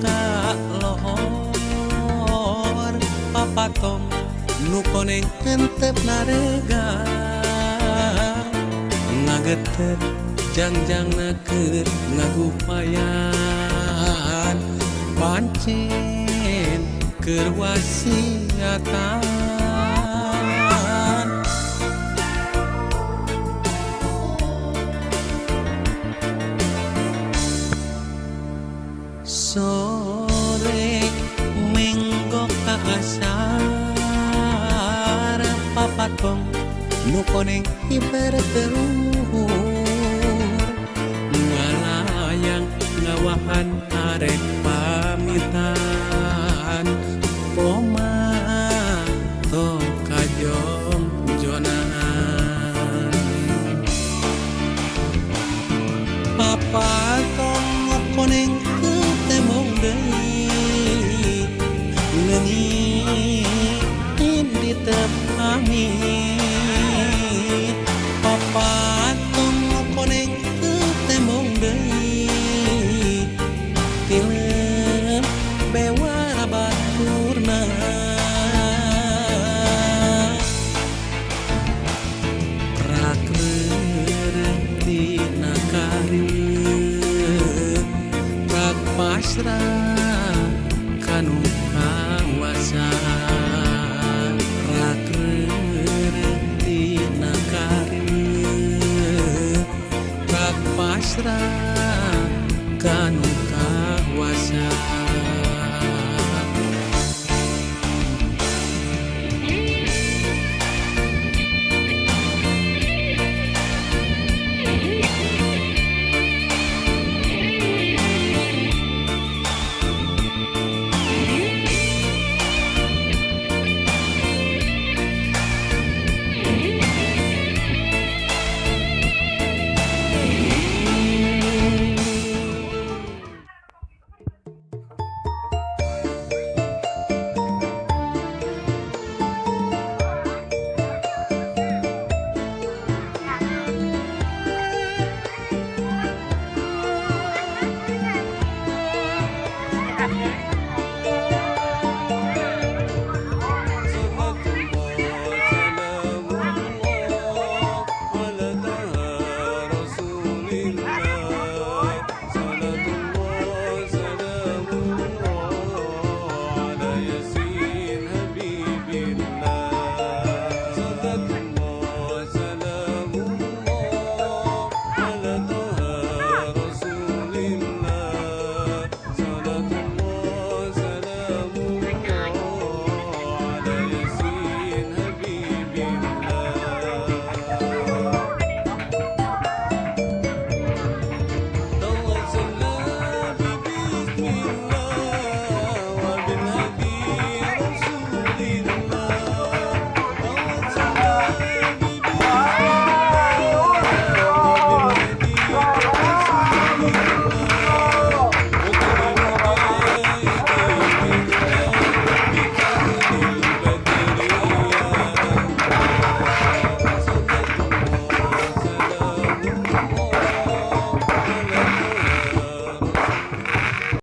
ka lohor papatom nu koneng hentep narega ngageter jangjang keur ngagupayan pancen keur wasiatan sore menggok ka asar papatong nu koneng ibarat teruhur ngalayang ngawahan arek pamitan poma to kajong jonan papatong koneng ketemong deui leungit di tepami papatong koneng ketemong deui tilem bewara baturna rakreureung tina kareum rak pasrah kanu kawasa rakreureung tina kareum rak pasrah